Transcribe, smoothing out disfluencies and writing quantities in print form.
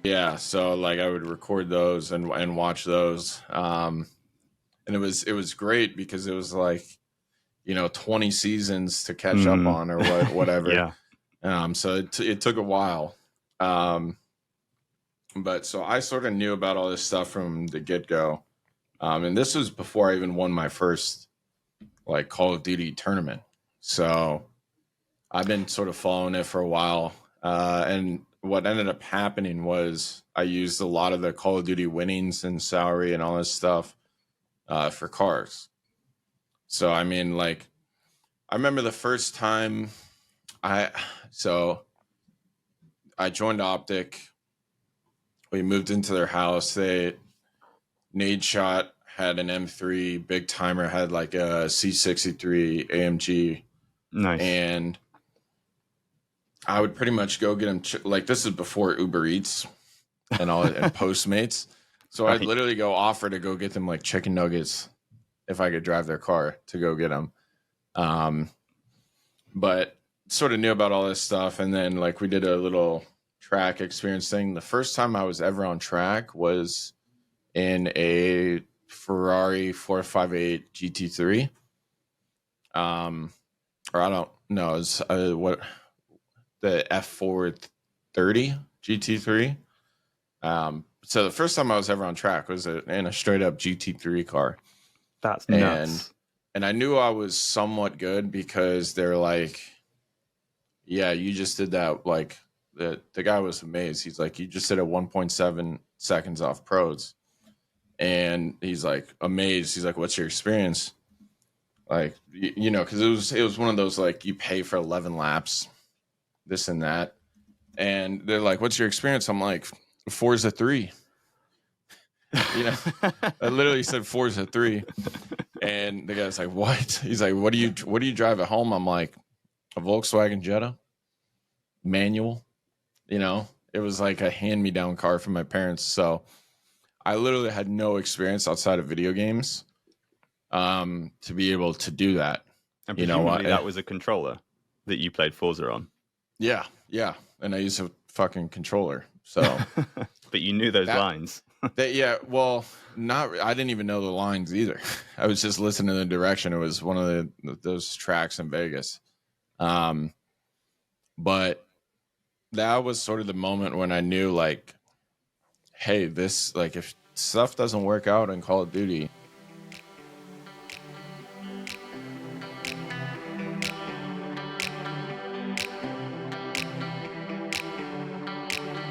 Yeah, so like I would record those and watch those. And it was great because it was like, 20 seasons to catch up on or whatever. Yeah. So it took a while. But so I sort of knew about all this stuff from the get-go. And this was before I even won my first like Call of Duty tournament. So I've been sort of following it for a while. And what ended up happening was I used a lot of the Call of Duty winnings and salary and all this stuff for cars. So I mean, like, I remember the first time I joined Optic. We moved into their house. Nadeshot had an M3. Big Timer had like a C63 AMG. Nice. And I would pretty much go get them. Like, this is before Uber Eats and all and Postmates. So Right. I'd literally go offer to go get them like chicken nuggets if I could drive their car to go get them. But sort of knew about all this stuff. And then like we did a little track experience thing. The first time I was ever on track was in a Ferrari 458 GT3. Or I don't know, it's what the F430 GT3. So the first time I was ever on track was in a straight up GT3 car. That's nuts. And I knew I was somewhat good because they're like, yeah, you just did that. Like the guy was amazed. He's like, you just did it 1.7 seconds off pros. And he's like amazed. He's like, what's your experience? Like, because it was one of those, like, you pay for 11 laps, this and that. And they're like, what's your experience? I'm like, Forza 3. I literally said Forza 3. And the guy's like, what? He's like, what do you drive at home? I'm like, a Volkswagen Jetta, manual. It was like a hand-me-down car from my parents. So I literally had no experience outside of video games to be able to do that. And presumably that was a controller that you played Forza on. Yeah. And I used a fucking controller. So, but you knew those lines. Well, I didn't even know the lines either. I was just listening to the direction. It was one of those tracks in Vegas. But that was sort of the moment when I knew, like, hey, this, like, if stuff doesn't work out in Call of Duty,